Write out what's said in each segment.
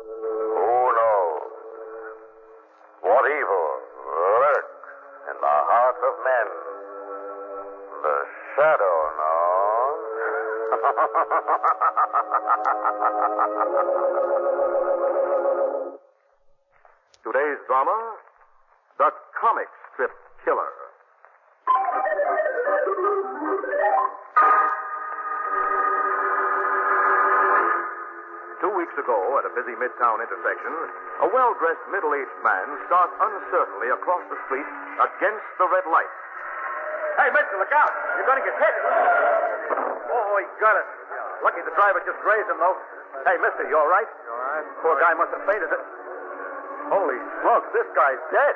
Who knows what evil lurks in the hearts of men? The shadow knows. Today's drama, The Comic Strip Killer. 2 weeks ago, at a busy midtown intersection, a well-dressed middle-aged man starts uncertainly across the street against the red light. Hey, mister, look out. You're going to get hit. Oh, he got it. Lucky the driver just grazed him, though. Hey, mister, you all right? All right. Poor guy must have fainted. Holy smokes, this guy's dead.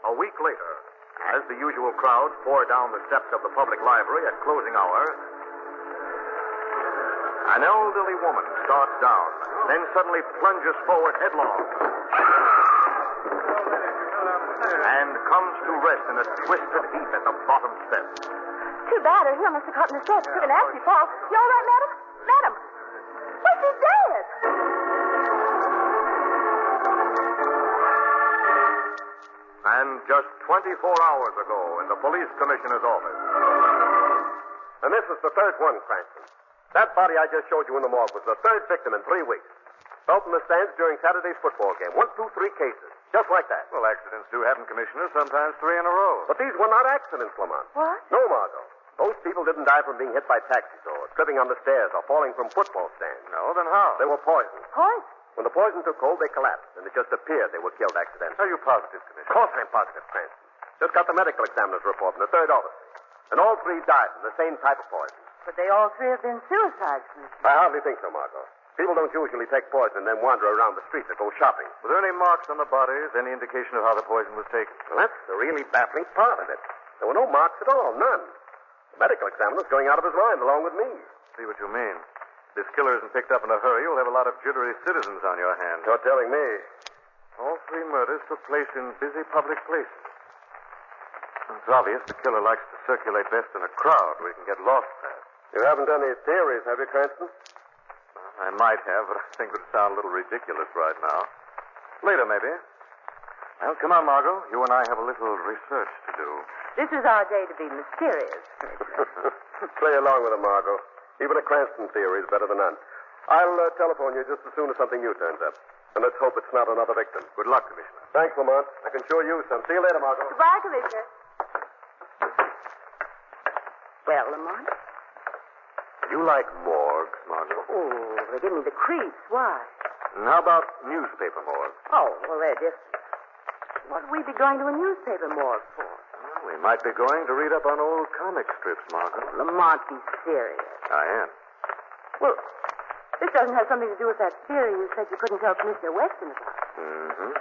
A week later, as the usual crowd pour down the steps of the public library at closing hour, an elderly woman starts down, then suddenly plunges forward headlong and comes to rest in a twisted heap at the bottom step. Too bad her heel must have caught in the steps. Took a nasty fall. You all right, madam? Madam? Why, she's dead. And just 24 hours ago in the police commissioner's office. And this is the third one, Cranston. That body I just showed you in the morgue was the third victim in 3 weeks. Fell from the stands during Saturday's football game. 1, 2, 3 cases. Just like that. Well, accidents do happen, Commissioner, sometimes 3 in a row. But these were not accidents, Lamont. What? No, Margot. Those people didn't die from being hit by taxis or tripping on the stairs or falling from football stands. No, then how? They were poisoned. Poison? When the poison took hold, they collapsed, and it just appeared they were killed accidentally. Are you positive, Of Commissioner? course I'm positive, Cranston. Just got the medical examiner's report from the third office. And all 3 died from the same type of poison. But they all 3 have been suicides, Commissioner. I hardly think so, Margot. People don't usually take poison and then wander around the streets or go shopping. Were there any marks on the bodies? Any indication of how the poison was taken? Well, that's the really baffling part of it. There were no marks at all, none. The medical examiner's going out of his mind along with me. See what you mean. If this killer isn't picked up in a hurry, you'll have a lot of jittery citizens on your hands. You're telling me. All 3 murders took place in busy public places. It's obvious the killer likes to circulate best in a crowd where he can get lost fast. You haven't any theories, have you, Cranston? I might have, but I think it would sound a little ridiculous right now. Later, maybe. Well, come on, Margot. You and I have a little research to do. This is our day to be mysterious, Commissioner. Play along with it, Margot. Even a Cranston theory is better than none. I'll telephone you just as soon as something new turns up. And let's hope it's not another victim. Good luck, Commissioner. Thanks, Lamont. I can sure use some. See you later, Margot. Goodbye, Commissioner. Well, Lamont? You like morgues, Margot? Oh, they give me the creeps. Why? And how about newspaper morgues? Oh, well, they're different. What would we be going to a newspaper morgue for? Well, we might be going to read up on old comic strips, Margot. Lamont, be serious. I am. Well, this doesn't have something to do with that theory you said you couldn't tell Commissioner Weston about. Mm-hmm.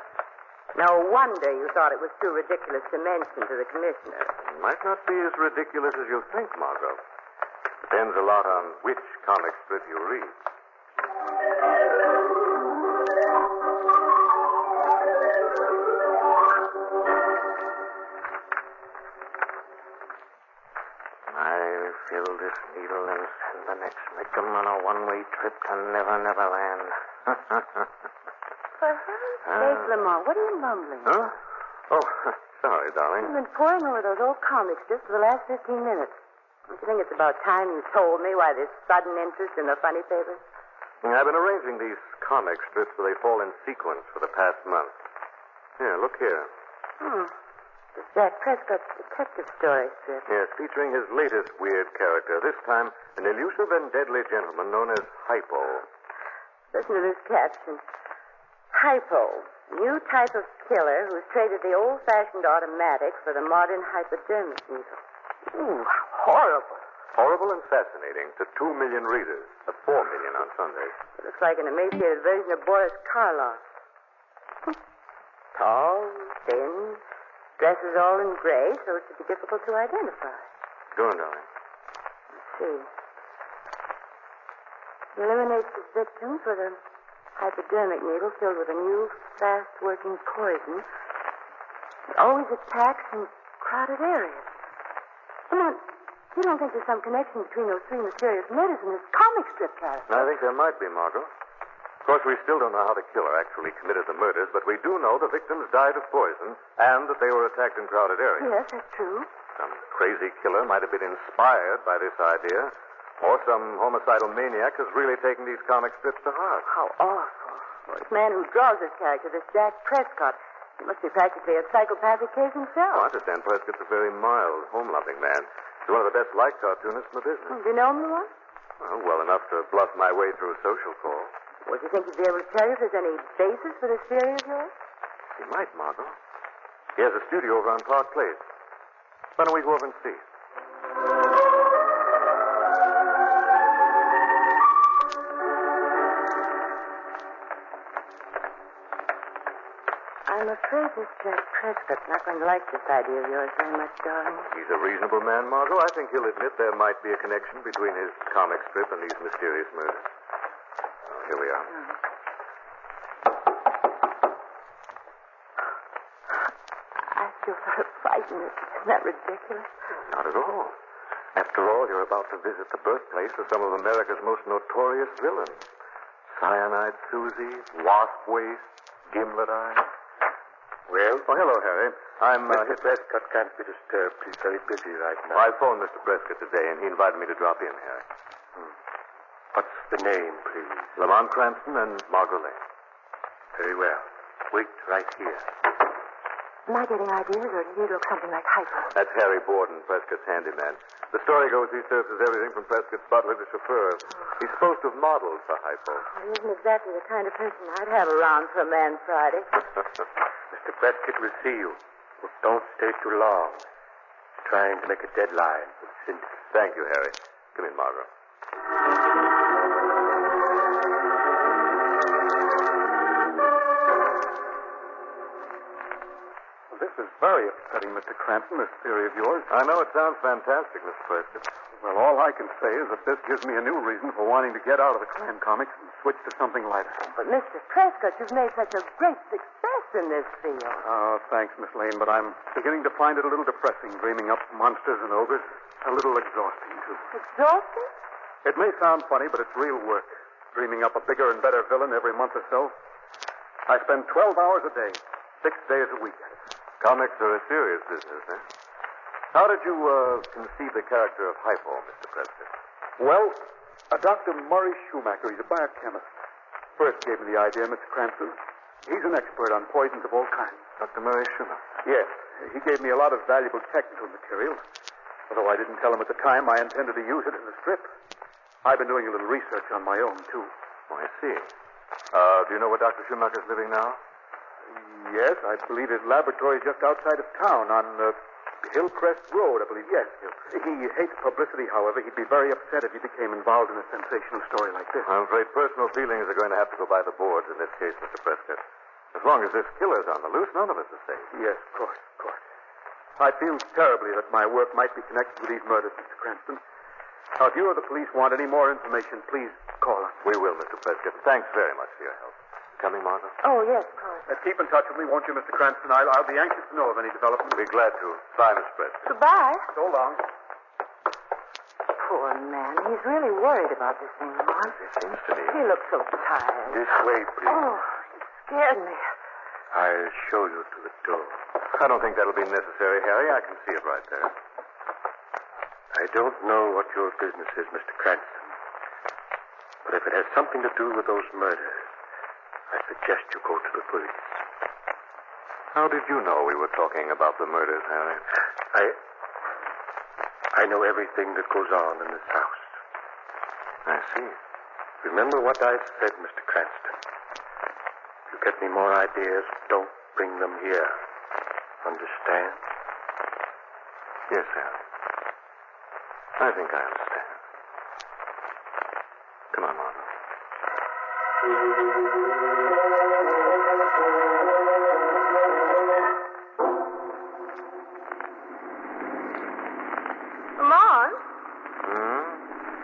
No wonder you thought it was too ridiculous to mention to the commissioner. It might not be as ridiculous as you think, Margot. Depends a lot on which comic strip you read. I fill this needle and send the next victim on a one-way trip to Never Never Land. For heaven's sake, Lamont, what are you mumbling? Huh? Oh, sorry, darling. You've been poring over those old comics just for the last 15 minutes. Don't you think it's about time you told me why this sudden interest in the funny papers? I've been arranging these comic strips so they fall in sequence for the past month. Here, look here. It's Jack Prescott's detective story strip. Yes, featuring his latest weird character. This time, an elusive and deadly gentleman known as Hypo. Listen to this caption. Hypo, new type of killer who's traded the old-fashioned automatic for the modern hypodermic needle. Ooh, horrible. Horrible and fascinating to 2 million readers, 4 million on Sundays. It looks like an emaciated version of Boris Karloff. Tall, thin, dresses all in gray, so it should be difficult to identify. Go on, darling. Let's see. He eliminates his victims with a hypodermic needle filled with a new, fast-working poison. He always attacks in crowded areas. Come on. You don't think there's some connection between those three mysterious murders and this comic strip character? I think there might be, Margot. Of course, we still don't know how the killer actually committed the murders, but we do know the victims died of poison and that they were attacked in crowded areas. Yes, that's true. Some crazy killer might have been inspired by this idea, or some homicidal maniac has really taken these comic strips to heart. How awful. Well, this man who draws this character, this Jack Prescott, he must be practically a psychopathic case himself. Oh, I understand Prescott's a very mild, home-loving man. He's one of the best-liked cartoonists in the business. Do you know him, Lamont? Well enough to bluff my way through a social call. Well, do you think he'd be able to tell you if there's any basis for this theory of yours? He might, Margot. He has a studio over on Park Place. Why don't we go over and see? I'm afraid this Jack Prescott's not going to like this idea of yours very much, darling. He's a reasonable man, Margot. I think he'll admit there might be a connection between his comic strip and these mysterious murders. Oh, here we are. I feel sort of frightened. Isn't that ridiculous? Not at all. After all, you're about to visit the birthplace of some of America's most notorious villains. Cyanide Susie, Wasp Waste, Gimlet Eye. Well? Oh, hello, Harry. I'm Mr. Prescott can't be disturbed. He's very busy right now. I phoned Mr. Prescott today, and he invited me to drop in, Harry. What's the name, please? Lamont Cranston and Margot Lane. Very well. Wait right here. Am I getting ideas, or do you look something like Hypo? That's Harry Borden, Prescott's handyman. The story goes he serves as everything from Prescott's butler to chauffeur. He's supposed to have modeled for Hypo. Well, he isn't exactly the kind of person I'd have around for a man Friday. Mr. Prescott will see you. But don't stay too long. Trying to make a deadline with Cindy. Thank you, Harry. Come in, Margot. This is very upsetting, Mr. Cranston, this theory of yours. I know it sounds fantastic, Mr. Prescott. Well, all I can say is that this gives me a new reason for wanting to get out of the clan comics and switch to something lighter. But, Mr. Prescott, you've made such a great success in this field. Oh, thanks, Miss Lane, but I'm beginning to find it a little depressing, dreaming up monsters and ogres. A little exhausting, too. Exhausting? It may sound funny, but it's real work. Dreaming up a bigger and better villain every month or so. I spend 12 hours a day, 6 days a week. Comics are a serious business, eh? How did you conceive the character of Hypo, Mr. Prescott? Well, Dr. Murray Schumacher, he's a biochemist, first gave me the idea, Mr. Cranston. He's an expert on poisons of all kinds. Dr. Murray Schumacher? Yes. He gave me a lot of valuable technical material. Although I didn't tell him at the time I intended to use it in the strip. I've been doing a little research on my own, too. Oh, I see. Do you know where Dr. Schumacher's living now? Yes, I believe his laboratory is just outside of town on Hillcrest Road, I believe. Yes. He hates publicity, however. He'd be very upset if he became involved in a sensational story like this. I'm afraid personal feelings are going to have to go by the boards in this case, Mr. Prescott. As long as this killer's on the loose, none of us are safe. Yes, of course. I feel terribly that my work might be connected with these murders, Mr. Cranston. Now, if you or the police want any more information, please call us. We will, Mr. Prescott. Thanks very much for your help. Coming, Margot? Oh, yes, of course. Keep in touch with me, won't you, Mr. Cranston? I'll be anxious to know of any development. Be glad to. Bye, Mr. Prescott. Goodbye. So long. Poor man. He's really worried about this thing, Lamont. It seems to me. He looks so tired. This way, please. Oh, he scared me. I'll show you to the door. I don't think that'll be necessary, Harry. I can see it right there. I don't know what your business is, Mr. Cranston. But if it has something to do with those murders, I suggest you go to the police. How did you know we were talking about the murders, Harry? I know everything that goes on in this house. I see. Remember what I've said, Mr. Cranston. If you get me more ideas, don't bring them here. Understand? Yes, Harry. I think I understand. Come on, Margot. Lamont? Hmm?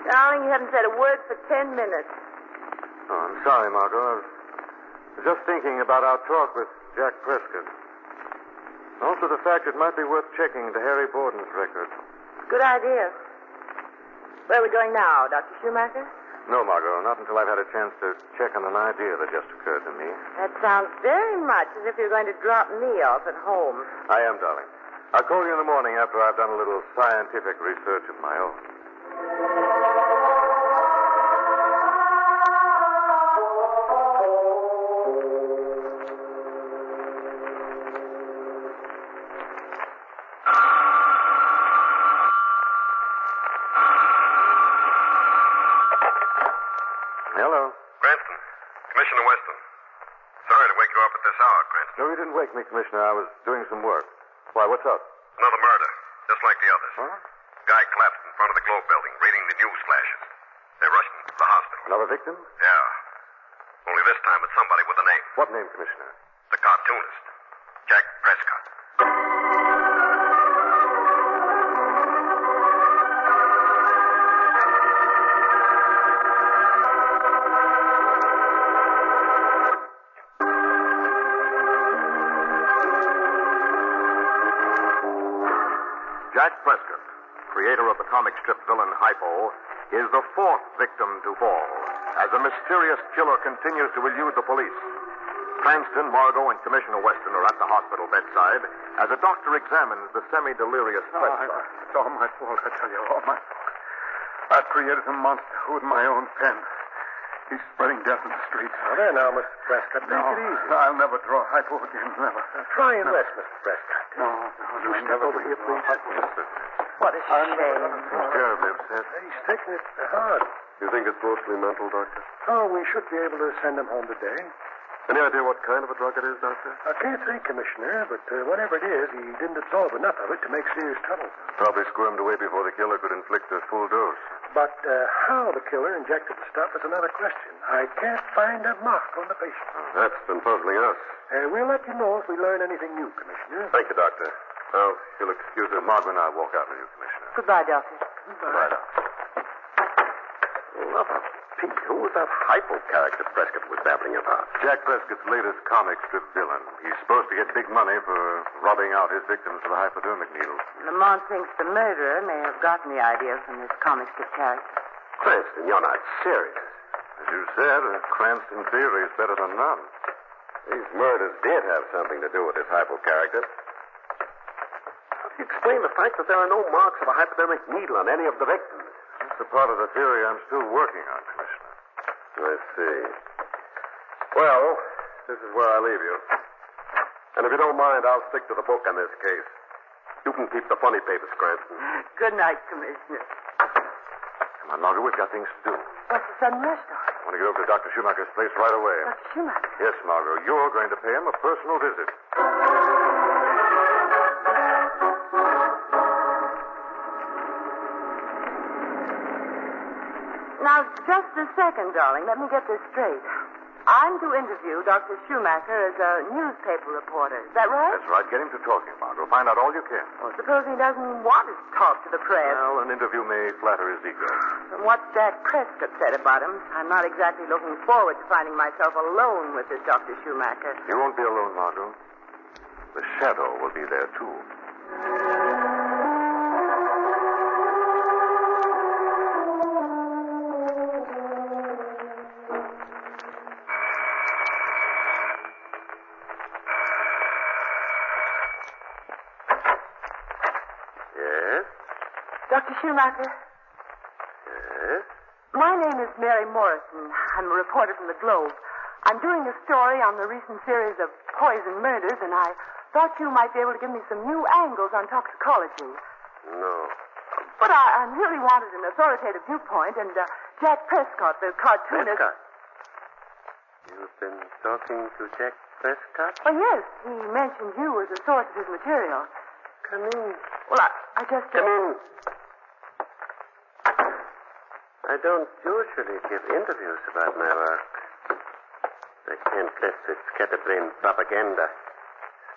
Darling, you haven't said a word for 10 minutes. Oh, I'm sorry, Margot. I was just thinking about our talk with Jack Prescott. Also the fact it might be worth checking into Harry Borden's record. Good idea. Where are we going now, Dr. Schumacher? No, Margot, not until I've had a chance to check on an idea that just occurred to me. That sounds very much as if you're going to drop me off at home. I am, darling. I'll call you in the morning after I've done a little scientific research of my own. Hello. Cranston. Commissioner Weston. Sorry to wake you up at this hour, Cranston. No, you didn't wake me, Commissioner. I was doing some work. Why, what's up? Another murder, just like the others. Huh? Guy collapsed in front of the Globe building, reading the news flashes. They rushed him to the hospital. Another victim? Yeah. Only this time it's somebody with a name. What name, Commissioner? The cartoonist. Jack Prescott. Jack Prescott, creator of the comic strip villain Hypo, is the fourth victim to fall as a mysterious killer continues to elude the police. Cranston, Margot, and Commissioner Weston are at the hospital bedside as a doctor examines the semi-delirious Prescott. It's all my fault, I tell you, all my fault. I've created a monster with my own pen. He's spreading death in the streets. Now, there now, Mr. Prescott. Take it easy. I'll never draw Hypo again, never. Now, try and rest, Mr. Prescott. No, You step over here, please. What a shame. Terribly upset. He's taking it hard. You think it's mostly mental, Doctor? Oh, we should be able to send him home today. Any idea what kind of a drug it is, Doctor? I can't say, Commissioner, but whatever it is, he didn't absorb enough of it to make serious trouble. Probably squirmed away before the killer could inflict a full dose. But how the killer injected the stuff is another question. I can't find a mark on the patient. That's been puzzling us. We'll let you know if we learn anything new, Commissioner. Thank you, Doctor. Now, if you'll excuse us. Margot and I'll walk out with you, Commissioner. Goodbye, Doctor. Goodbye, Doctor. Love of Pete. Who was that Hypo character Prescott was babbling about? Jack Prescott's latest comic strip villain. He's supposed to get big money for rubbing out his victims with a hypodermic needle. Lamont thinks the murderer may have gotten the idea from this comic strip character. Cranston, you're not serious. As you said, a Cranston theory is better than none. These murders did have something to do with this Hypo character. How do you explain the fact that there are no marks of a hypodermic needle on any of the victims? That's a part of the theory I'm still working on, Commissioner. I see. Well, this is where I leave you. And if you don't mind, I'll stick to the book on this case. You can keep the funny papers, Cranston. Good night, Commissioner. Come on, Margaret, we've got things to do. What's the sudden rush, Doctor? I want to get over to Dr. Schumacher's place right away. Dr. Schumacher? Yes, Margot, you're going to pay him a personal visit. Now, just a second, darling. Let me get this straight. I'm to interview Dr. Schumacher as a newspaper reporter. Is that right? That's right. Get him to talking, Margot. Find out all you can. Well, suppose he doesn't want to talk to the press. Well, an interview may flatter his ego. From what Jack Prescott said about him, I'm not exactly looking forward to finding myself alone with this Dr. Schumacher. You won't be alone, Margot. The shadow will be there, too. Yes? Dr. Schumacher? Yes? My name is Mary Morrison. I'm a reporter from the Globe. I'm doing a story on the recent series of poison murders, and I thought you might be able to give me some new angles on toxicology. No. But I really wanted an authoritative viewpoint, and Jack Prescott, the cartoonist... Prescott? You've been talking to Jack Prescott? Oh, yes. He mentioned you as a source of his material. Come in. Well, I just... Come in. I don't usually give interviews about my work. I can't let this scatterbrained propaganda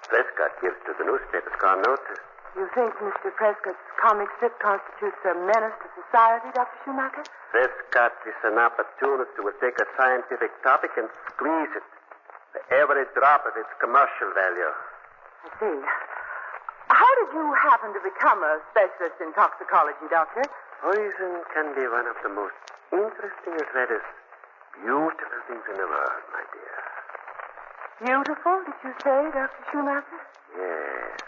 Prescott gives to the newspapers gone notice. You think Mr. Prescott's comic strip constitutes a menace to society, Dr. Schumacher? Prescott is an opportunist who will take a scientific topic and squeeze it for every drop of its commercial value. I see. How did you happen to become a specialist in toxicology, Doctor? Poison can be one of the most interesting as well as beautiful things in the world, my dear. Beautiful, did you say, Dr. Schumacher? Yes.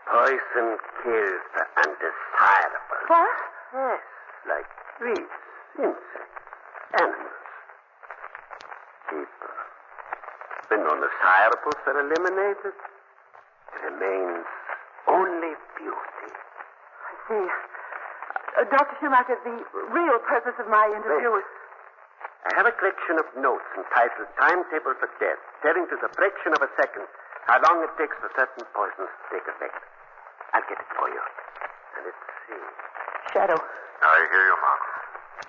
Poison kills the undesirable. What? Yes, like weeds, insects, animals, people. When undesirables are eliminated, there remains only beauty. I see. Dr. Schumacher, the real purpose of my interview is... I have a collection of notes entitled Timetable for Death, telling to the fraction of a second how long it takes for certain poisons to take effect. I'll get it for you. And let's see. Shadow, I hear you, Margot.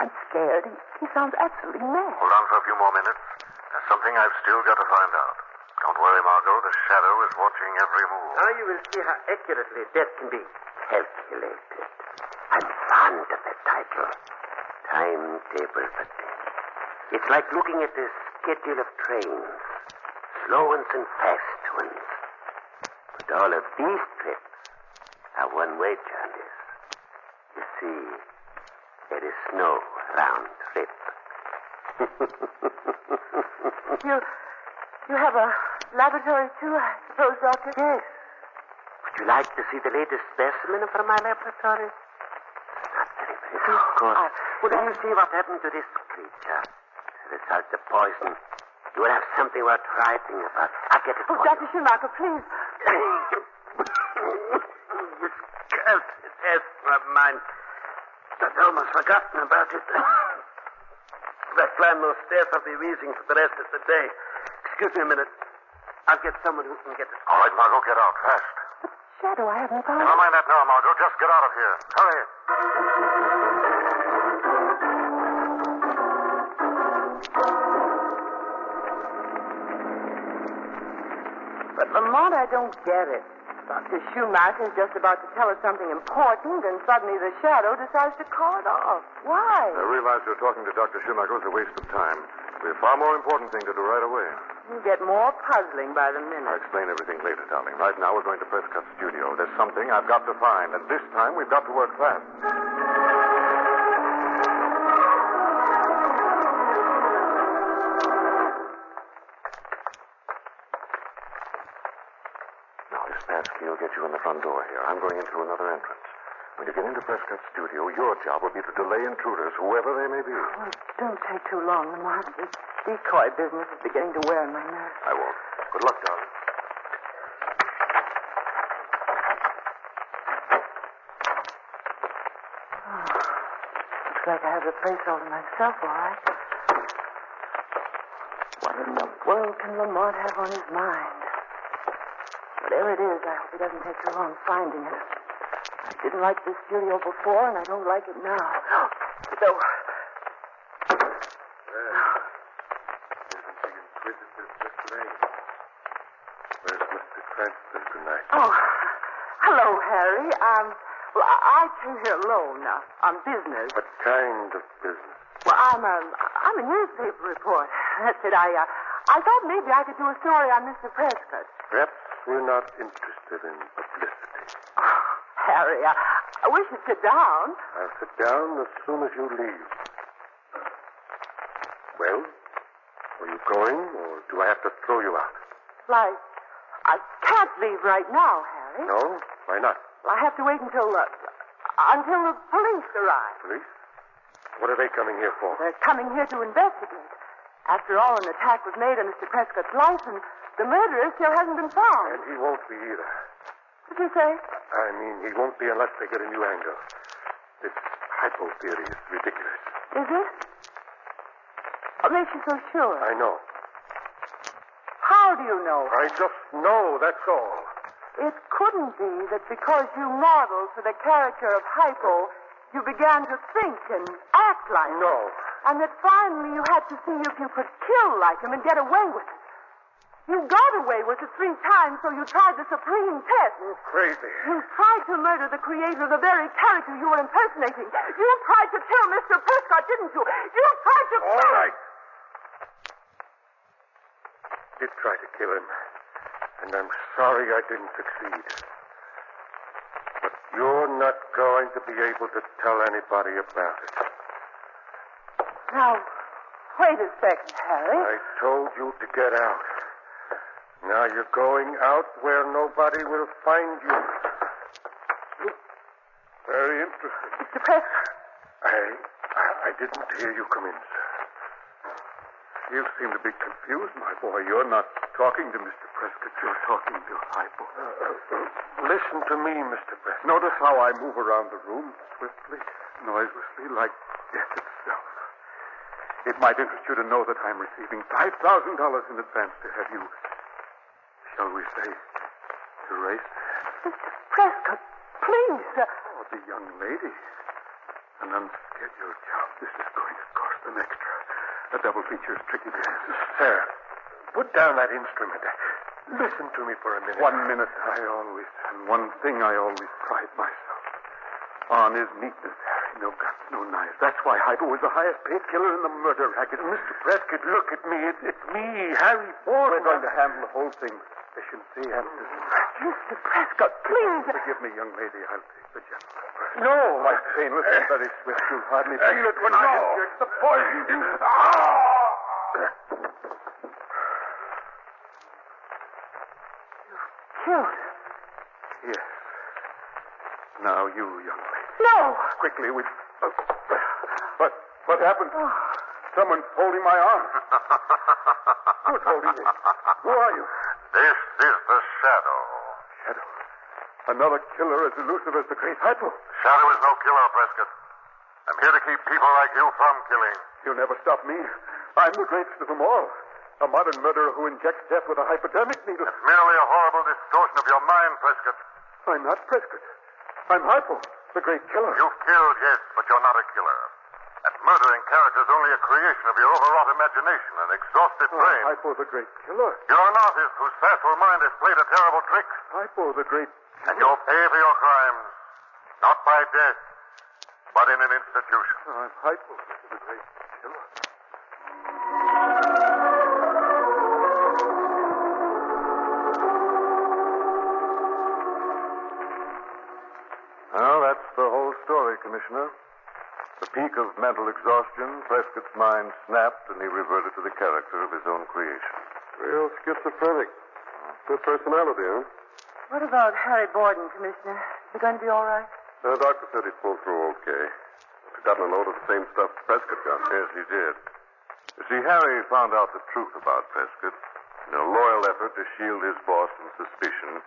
I'm scared. He sounds absolutely mad. Hold on for a few more minutes. There's something I've still got to find out. Don't worry, Margot. The Shadow is watching every move. Now you will see how accurately death can be calculated. I'm fond of that title. Timetable for Death. It's like looking at the schedule of trains. Slow ones and fast ones. But all of these trips are one-way journeys. You see, there is no round trip. You have a laboratory, too, I suppose, Doctor? Yes. Would you like to see the latest specimen from my laboratory? Not very pretty, of course. Well, then you see what happened to this creature. As a result of poison. You will have something worth writing about. I'll get it for Dr. you. Schumacher, please. This cursed asthma of mine. I'd almost forgotten about it. If I climb those stairs, I'll be wheezing for the rest of the day. Excuse me a minute. I'll get someone who can get it. All right, Margot, get out fast. Shadow, I haven't found... Never mind that now, Margot. Just get out of here. Hurry. But, Lamont, I don't get it. Dr. Schumacher is just about to tell us something important, and suddenly the Shadow decides to call it off. Why? I realize you're talking to Dr. Schumacher is a waste of time. There'll be a far more important thing to do right away. You get more puzzling by the I'll minute. explain everything later, darling. Right now, we're going to Prescott's studio. There's something I've got to find, and this time we've got to work fast. Now, this passkey will get you in the front door here. I'm going in through another entrance. When you get into Prescott's studio, your job will be to delay intruders, whoever they may be. Oh, don't take too long, Lamont. This decoy business is beginning to wear on my nerves. I won't. Good luck, darling. Looks like I have the place all to myself, all right. What in the world can Lamont have on his mind? Whatever it is, I hope he doesn't take too long finding it. I didn't like this studio before, and I don't like it now. The door. Where's Mr. Cranston tonight? Oh, hello, Harry. Well, I came here alone on business. What kind of business? Well, I'm a newspaper reporter. That's it. I thought maybe I could do a story on Mr. Prescott. Perhaps we're not interested in publicity. Oh, Harry, I wish you'd sit down. I'll sit down as soon as you leave. Well, are you going, or do I have to throw you out? Like, I can't leave right now, Harry. No? Why not? Well, I have to wait until the police arrive. Police? What are they coming here for? They're coming here to investigate. After all, an attack was made on Mr. Prescott's license. The murderer still hasn't been found. And he won't be either. What did you say? I mean, he won't be unless they get a new angle. This hypo theory is ridiculous. Is it? What makes you so sure? I know. How do you know? I just know, that's all. It couldn't be that because you modeled for the character of Hypo, you began to think and act like him. No. And that finally you had to see if you could kill like him and get away with it. You got away with it 3 times, so you tried the supreme test. You're crazy. You tried to murder the creator of the very character you were impersonating. You tried to kill Mr. Prescott, didn't you? You tried to All right. Did try to kill him, and I'm sorry I didn't succeed. But you're You're not going to be able to tell anybody about it. Now, wait a second, Harry. I told you to get out. Now you're going out where nobody will find you. Very interesting. Mr. Prescott. I didn't hear you come in, sir. You seem to be confused, my boy. You're not talking to Mr. Prescott. You're talking to Hypo. Listen to me, Mr. Prescott. Notice how I move around the room swiftly, noiselessly, like death itself. It might interest you to know that I'm receiving $5,000 in advance to have you, shall we say, erased. Mr. Prescott, please. Oh, the young lady. An unscheduled job. This is going to cost an extra. A double feature is tricky business. Sir, put down that instrument. Listen to me for a minute. 1 minute. And one thing I always pride myself on is neatness, Harry. No guns, no knives. That's why Hypo was the highest paid killer in the murder racket. Mr. Prescott, look at me. It's me, Harry Ford. We're going to handle the whole thing with efficiency and dispatch. Mr. Prescott, please. Forgive me, young lady. I'll take the general. No, my painless and very swift. You'll hardly feel it when I inject the poison. Killed. Yes. Now you, young lady. No. Quickly, we... What happened? Someone's holding my arm. Who's holding me? Who are you? This is the Shadow. Shadow. Another killer as elusive as the great Hypo. Shadow is no killer, Prescott. I'm here to keep people like you from killing. You'll never stop me. I'm the greatest of them all. A modern murderer who injects death with a hypodermic needle. It's merely a horrible distortion of your mind, Prescott. I'm not Prescott. I'm Hypo, the great killer. You've killed, yes, but you're not a killer. That murdering character is only a creation of your overwrought imagination and exhausted brain. Hypo, the great killer. You're an artist whose facile mind has played a terrible trick. Hypo, the great killer. And you'll pay for your crimes. Not by death, but in an institution. I'm Hypo, the great killer. Well, that's the whole story, Commissioner. The peak of mental exhaustion, Prescott's mind snapped, and he reverted to the character of his own creation. Real schizophrenic. Good personality, huh? What about Harry Borden, Commissioner? Is he going to be all right? The doctor said he'd pull through okay. He'd gotten a load of the same stuff Prescott got. Yes, he did. You see, Harry found out the truth about Prescott. In a loyal effort to shield his boss from suspicion,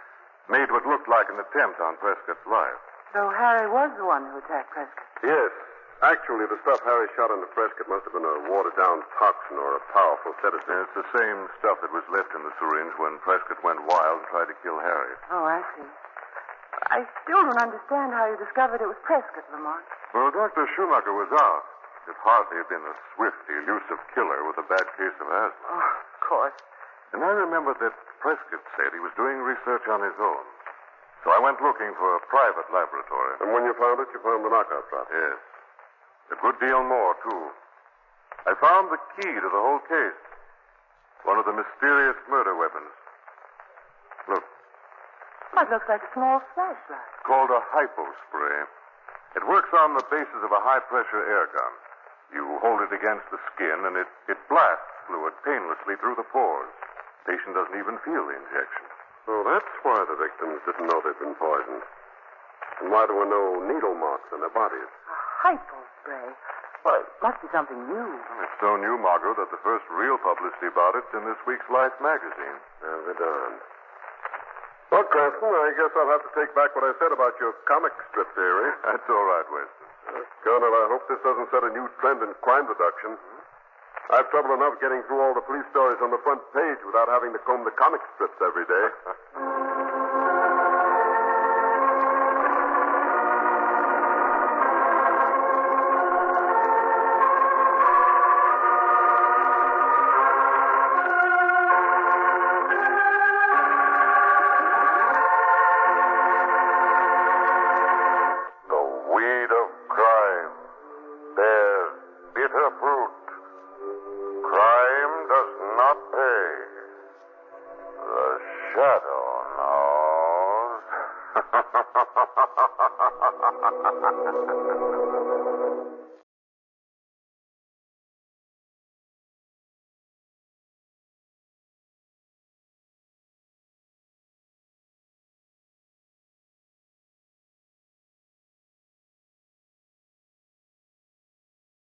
made what looked like an attempt on Prescott's life. So Harry was the one who attacked Prescott? Yes. Actually, the stuff Harry shot into Prescott must have been a watered-down toxin or a powerful sedative. It's the same stuff that was left in the syringe when Prescott went wild and tried to kill Harry. Oh, I see. I still don't understand how you discovered it was Prescott, Lamont. Well, Dr. Schumacher was out. It hardly had been a swift, elusive killer with a bad case of asthma. Oh, of course. And I remember that Prescott said he was doing research on his own. So I went looking for a private laboratory. And when you found it, you found the knockout drop. Yes. A good deal more, too. I found the key to the whole case. One of the mysterious murder weapons. Look. It looks like a small flashlight. Called a hypo spray. It works on the basis of a high-pressure air gun. You hold it against the skin, and it blasts fluid painlessly through the pores. The patient doesn't even feel the injection. So that's why the victims didn't know they'd been poisoned. And why there were no needle marks on their bodies. A hypo spray? Well, it must be something new. It's so new, Margot, that the first real publicity about it's in this week's Life magazine. Never done. Well, Cranston, I guess I'll have to take back what I said about your comic strip theory. That's all right, Weston. Colonel, I hope this doesn't set a new trend in crime reduction. I've trouble enough getting through all the police stories on the front page without having to comb the comic strips every day. The weed of crime bears bitter fruit. Crime does not pay. The Shadow knows.